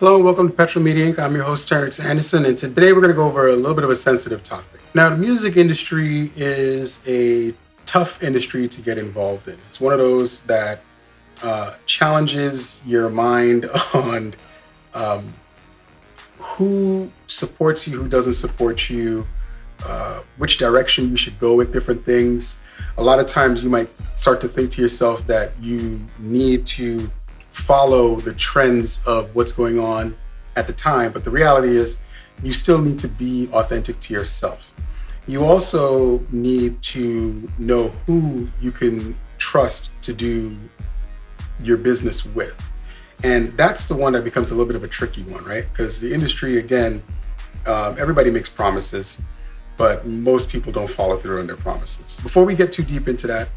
Hello and welcome to Petrol Media Inc. I'm your host, Terrence Anderson, and today we're going to go over a little bit of a sensitive topic. Now, the music industry is a tough industry to get involved in. It's one of those that challenges your mind on um, who supports you, who doesn't support you, which direction you should go with different things. A lot of times you might start to think to yourself that you need to follow the trends of what's going on at the time, but the reality is you still need to be authentic to yourself. You also need to know who you can trust to do your business with. And that's the one that becomes a little bit of a tricky one, right? Because the industry, again, everybody makes promises, but most people don't follow through on their promises. Before we get too deep into that,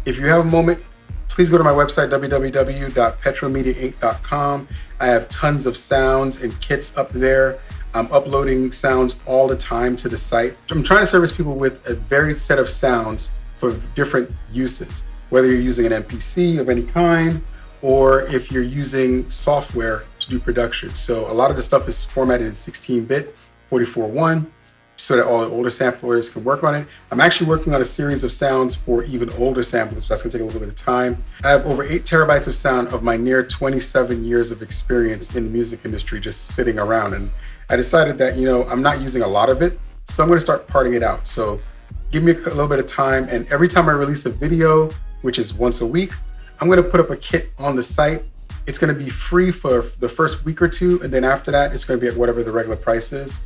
if you have a moment, please go to my website, www.petromediainc.com. I have tons of sounds and kits up there. I'm uploading sounds all the time to the site. I'm trying to service people with a varied set of sounds for different uses, whether you're using an MPC of any kind, or if you're using software to do production. So a lot of the stuff is formatted in 16-bit, 44.1, so that all the older samplers can work on it. I'm actually working on a series of sounds for even older samplers, but that's gonna take a little bit of time. I have over 8 terabytes of sound of my near 27 years of experience in the music industry just sitting around. And I decided that, I'm not using a lot of it, so I'm gonna start parting it out. So give me a little bit of time, and every time I release a video, which is once a week, I'm gonna put up a kit on the site. It's gonna be free for the first week or two, and then after that, it's gonna be at whatever the regular price is.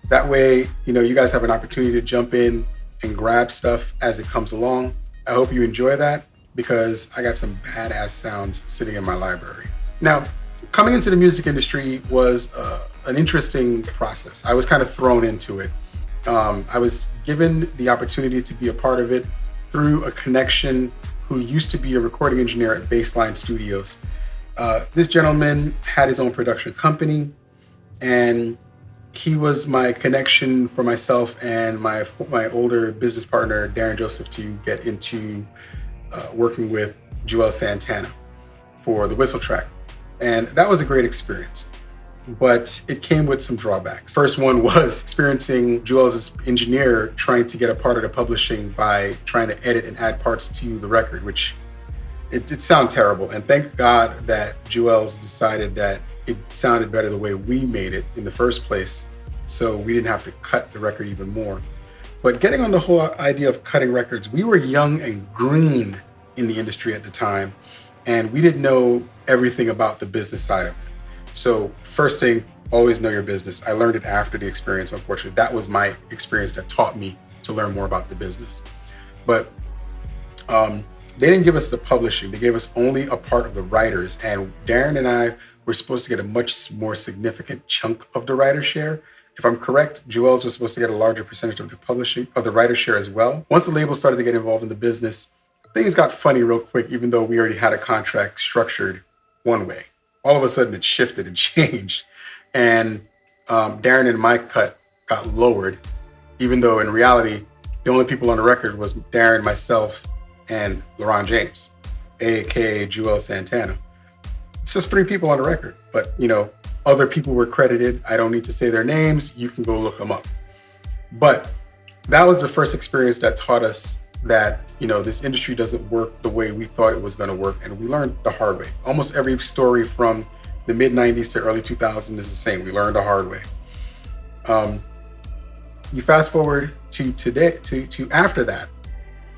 That way, you guys have an opportunity to jump in and grab stuff as it comes along. I hope you enjoy that because I got some badass sounds sitting in my library. Now, coming into the music industry was an interesting process. I was kind of thrown into it. I was given the opportunity to be a part of it through a connection who used to be a recording engineer at Baseline Studios. This gentleman had his own production company, and he was my connection for myself and my older business partner, Darren Joseph, to get into working with Joel Santana for the whistle track. And that was a great experience, but it came with some drawbacks. First one was experiencing Joel as engineer trying to get a part of the publishing by trying to edit and add parts to the record, which it sounded terrible. And thank God that Joel's decided that it sounded better the way we made it in the first place, so we didn't have to cut the record even more. But getting on the whole idea of cutting records, we were young and green in the industry at the time, and we didn't know everything about the business side of it. So first thing, always know your business. I learned it after the experience, unfortunately. That was my experience that taught me to learn more about the business. But they didn't give us the publishing. They gave us only a part of the writers, and Darren and I were supposed to get a much more significant chunk of the writer share. If I'm correct, Joel's was supposed to get a larger percentage of the publishing, of the writer share as well. Once the label started to get involved in the business, things got funny real quick, even though we already had a contract structured one way. All of a sudden it shifted and changed. And Darren and my cut got lowered, even though in reality, the only people on the record was Darren, myself, and LeRon James, AKA Joel Santana. It's just 3 people on the record, but other people were credited. I don't need to say their names. You can go look them up. But that was the first experience that taught us that, this industry doesn't work the way we thought it was going to work. And we learned the hard way. Almost every story from the mid 90s to early 2000s is the same. We learned the hard way. You fast forward to today, to after that.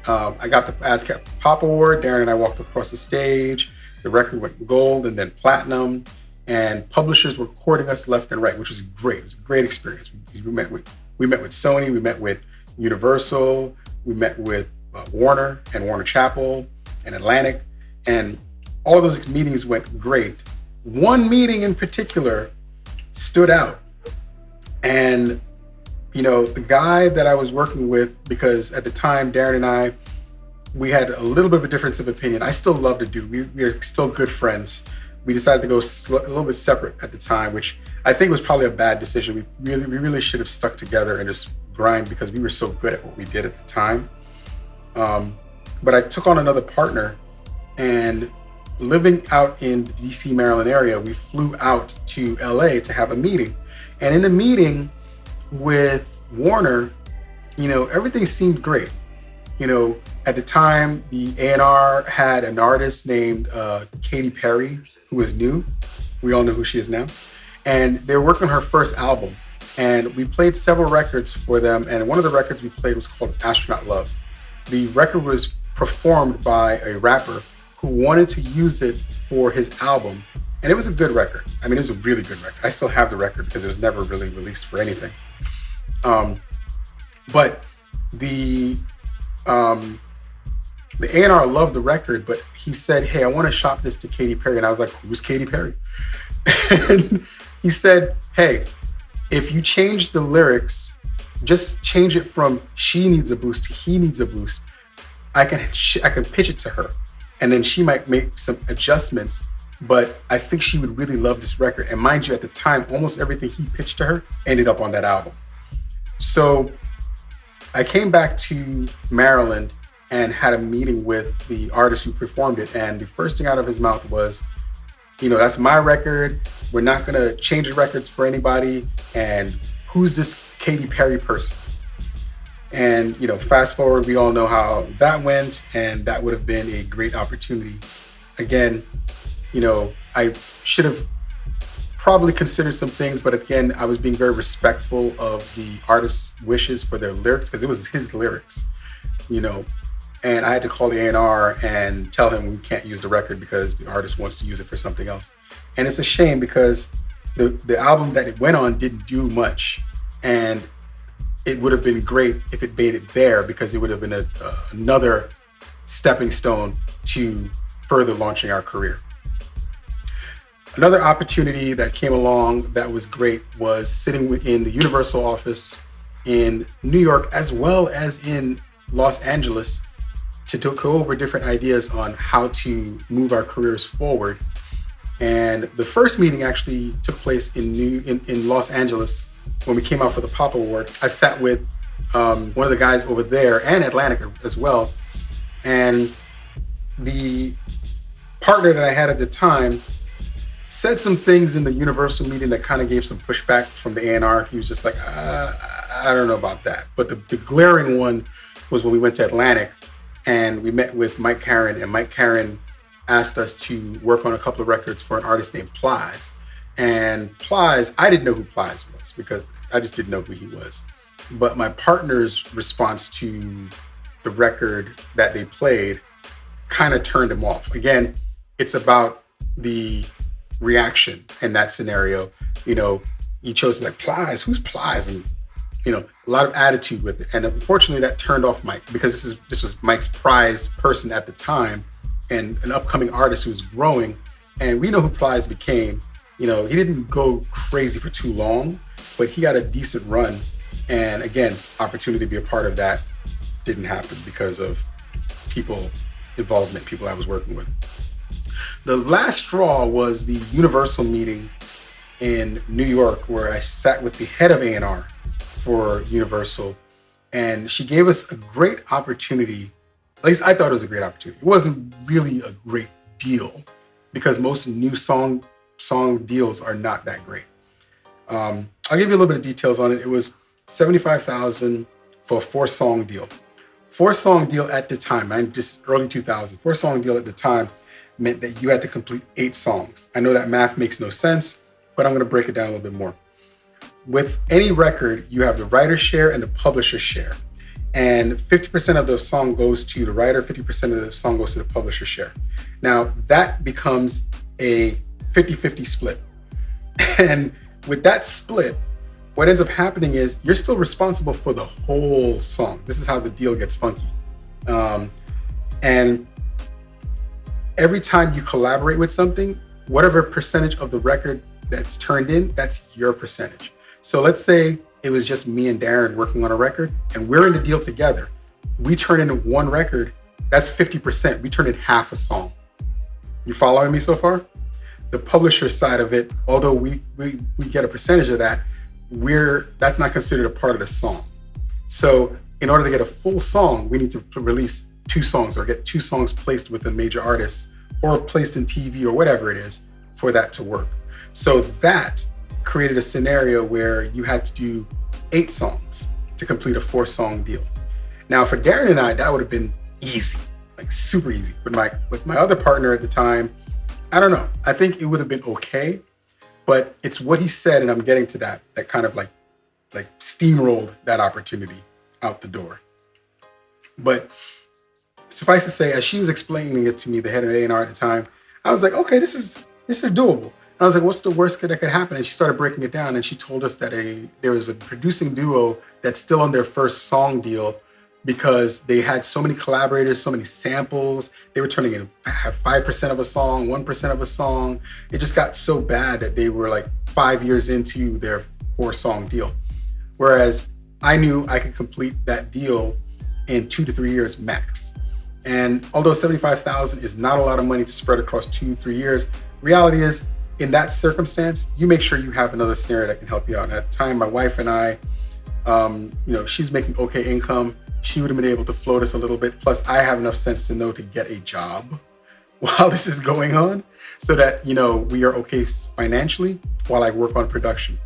I got the ASCAP Pop Award. Darren and I walked across the stage. The record went gold and then platinum, and publishers were courting us left and right, which was great. It was a great experience. We met with Sony, we met with Universal, we met with Warner and Warner Chappell and Atlantic, and all of those meetings went great. One meeting in particular stood out, and the guy that I was working with, because at the time Darren and I, we had a little bit of a difference of opinion. I still love the dude. We are still good friends. We decided to go a little bit separate at the time, which I think was probably a bad decision. We really should have stuck together and just grind because we were so good at what we did at the time. But I took on another partner, and living out in the DC, Maryland area, we flew out to LA to have a meeting. And in the meeting with Warner, everything seemed great. At the time, the A&R had an artist named Katy Perry, who was new. We all know who she is now. And they were working on her first album. And we played several records for them. And one of the records we played was called Astronaut Love. The record was performed by a rapper who wanted to use it for his album. And it was a good record. I mean, it was a really good record. I still have the record because it was never really released for anything. But the A&R loved the record, but he said, hey, I want to shop this to Katy Perry. And I was like, who's Katy Perry? And he said, hey, if you change the lyrics, just change it from she needs a boost to he needs a boost. I can pitch it to her. And then she might make some adjustments, but I think she would really love this record. And mind you, at the time, almost everything he pitched to her ended up on that album. So I came back to Maryland and had a meeting with the artist who performed it. And the first thing out of his mouth was, that's my record. We're not gonna change the records for anybody. And who's this Katy Perry person? And, fast forward, we all know how that went, and that would have been a great opportunity. Again, I should have probably considered some things, but again, I was being very respectful of the artist's wishes for their lyrics because it was his lyrics, and I had to call the A&R and tell him we can't use the record because the artist wants to use it for something else. And it's a shame because the album that it went on didn't do much, and it would have been great if it made it there because it would have been another stepping stone to further launching our career. Another opportunity that came along that was great was sitting in the Universal office in New York as well as in Los Angeles to go over different ideas on how to move our careers forward. And the first meeting actually took place in Los Angeles when we came out for the Pop Award. I sat with one of the guys over there and Atlantic as well. And the partner that I had at the time said some things in the Universal meeting that kind of gave some pushback from the A&R. He was just like, I don't know about that. But the glaring one was when we went to Atlantic and we met with Mike Caren, and Mike Caren asked us to work on a couple of records for an artist named Plies. And Plies, I didn't know who Plies was because I just didn't know who he was. But my partner's response to the record that they played kind of turned him off. Again, it's about the reaction in that scenario. He chose to be like, Plies, who's Plies? And, a lot of attitude with it. And unfortunately that turned off Mike because this was Mike's prize person at the time and an upcoming artist who's growing. And we know who Plies became. He didn't go crazy for too long, but he got a decent run. And again, opportunity to be a part of that didn't happen because of people I was working with. The last straw was the Universal meeting in New York where I sat with the head of A&R for Universal. And she gave us a great opportunity. At least I thought it was a great opportunity. It wasn't really a great deal because most new song deals are not that great. I'll give you a little bit of details on it. It was $75,000 for a 4-song deal. 4-song deal at the time, just early 2000, 4-song deal at the time meant that you had to complete 8 songs. I know that math makes no sense, but I'm gonna break it down a little bit more. With any record, you have the writer's share and the publisher's share. And 50% of the song goes to the writer, 50% of the song goes to the publisher's share. Now, that becomes a 50-50 split. And with that split, what ends up happening is you're still responsible for the whole song. This is how the deal gets funky. And every time you collaborate with something, whatever percentage of the record that's turned in, that's your percentage. So let's say it was just me and Darren working on a record and we're in the deal together. We turn in one record, that's 50%. We turn in half a song. You following me so far? The publisher side of it, although we get a percentage of that, that's not considered a part of the song. So in order to get a full song, we need to release 2 songs or get 2 songs placed with a major artist or placed in TV or whatever it is for that to work. So that created a scenario where you had to do 8 songs to complete a 4-song deal. Now for Darren and I, that would have been easy, like super easy. With my other partner at the time, I don't know. I think it would have been okay, but it's what he said, and I'm getting to that kind of like steamrolled that opportunity out the door. But suffice to say, as she was explaining it to me, the head of A&R at the time, I was like, okay, this is doable. And I was like, what's the worst that could happen? And she started breaking it down, and she told us that there was a producing duo that's still on their first song deal because they had so many collaborators, so many samples. They were turning in 5% of a song, 1% of a song. It just got so bad that they were like 5 years into their 4-song deal. Whereas I knew I could complete that deal in 2 to 3 years max. And although $75,000 is not a lot of money to spread across 2-3 years, reality is in that circumstance, you make sure you have another scenario that can help you out. And at the time, my wife and I, she was making okay income. She would have been able to float us a little bit. Plus, I have enough sense to know to get a job while this is going on so that, we are okay financially while I work on production.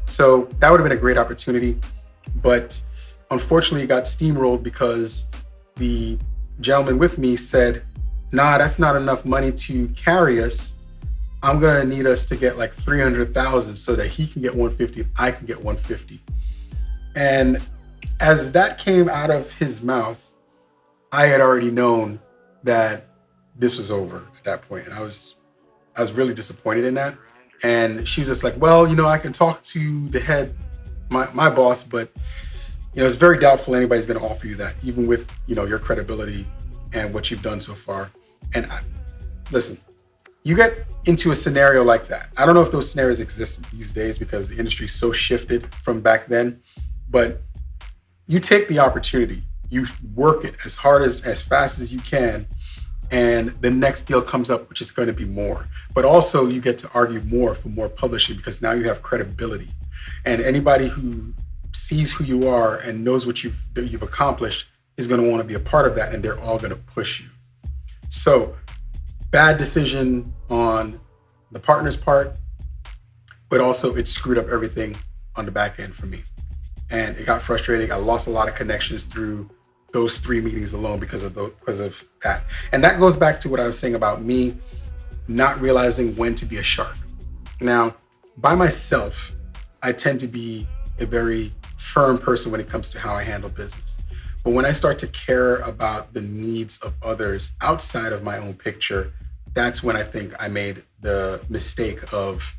So that would have been a great opportunity. But unfortunately, it got steamrolled because the gentleman with me said, nah, that's not enough money to carry us. I'm going to need us to get like 300,000 so that he can get 150 and I can get 150. And as that came out of his mouth, I had already known that this was over at that point. And I was really disappointed in that. And she was just like, well, I can talk to the head, my boss, but it's very doubtful anybody's going to offer you that, even with, your credibility and what you've done so far. And listen, you get into a scenario like that. I don't know if those scenarios exist these days because the industry is so shifted from back then, but you take the opportunity, you work it as hard as fast as you can, and the next deal comes up, which is going to be more. But also you get to argue more for more publishing because now you have credibility. And anybody who sees who you are and knows what you've accomplished is going to want to be a part of that, and they're all going to push you. So bad decision on the partner's part, but also it screwed up everything on the back end for me. And it got frustrating. I lost a lot of connections through those 3 meetings alone because of that. And that goes back to what I was saying about me not realizing when to be a shark. Now, by myself, I tend to be a very firm person when it comes to how I handle business. But when I start to care about the needs of others outside of my own picture, that's when I think I made the mistake of,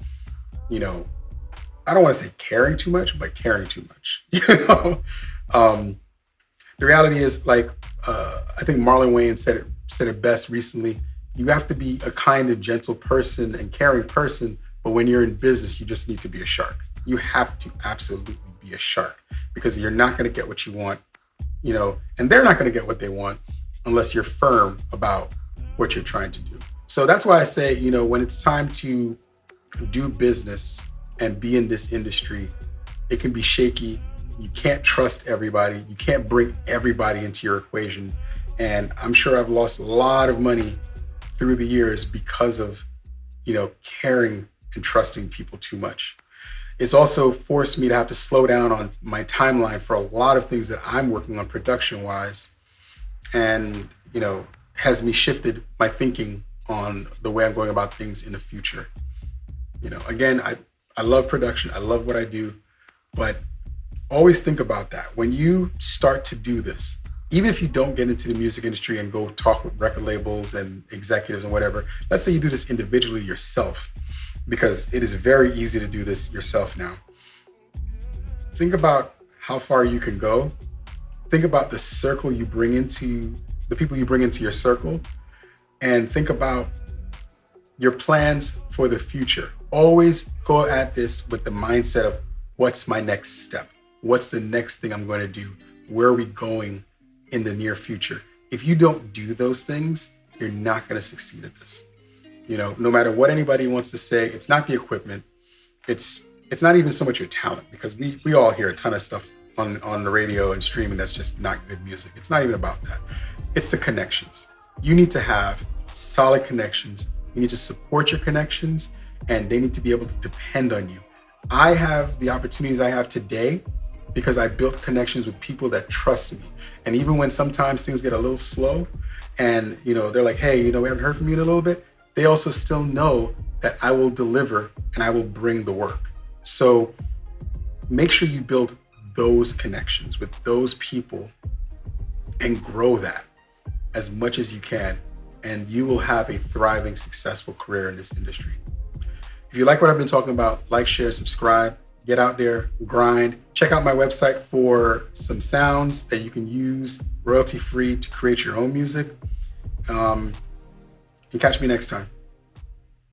I don't want to say caring too much, but caring too much. The reality is, I think Marlon Wayans said it best recently. You have to be a kind and gentle person and caring person, but when you're in business, you just need to be a shark. You have to absolutely be a shark because you're not going to get what you want, and they're not going to get what they want unless you're firm about what you're trying to do. So that's why I say, when it's time to do business and be in this industry, it can be shaky. You can't trust everybody. You can't bring everybody into your equation. And I'm sure I've lost a lot of money through the years because of, caring and trusting people too much. It's also forced me to have to slow down on my timeline for a lot of things that I'm working on production-wise. And, has me shifted my thinking on the way I'm going about things in the future. Again, I love production. I love what I do, but always think about that. When you start to do this, even if you don't get into the music industry and go talk with record labels and executives and whatever, let's say you do this individually yourself, because it is very easy to do this yourself now. Think about how far you can go. Think about the circle you bring into, the people you bring into your circle, and think about your plans for the future. Always go at this with the mindset of what's my next step? What's the next thing I'm going to do? Where are we going in the near future? If you don't do those things, you're not going to succeed at this. No matter what anybody wants to say, it's not the equipment. It's not even so much your talent, because we all hear a ton of stuff on the radio and streaming that's just not good music. It's not even about that. It's the connections. You need to have solid connections. You need to support your connections, and they need to be able to depend on you. I have the opportunities I have today because I built connections with people that trust me. And even when sometimes things get a little slow and they're like, hey, we haven't heard from you in a little bit, they also still know that I will deliver and I will bring the work. So make sure you build those connections with those people and grow that as much as you can, and you will have a thriving, successful career in this industry. If you like what I've been talking about, like, share, subscribe, get out there, grind. Check out my website for some sounds that you can use royalty-free to create your own music. And catch me next time.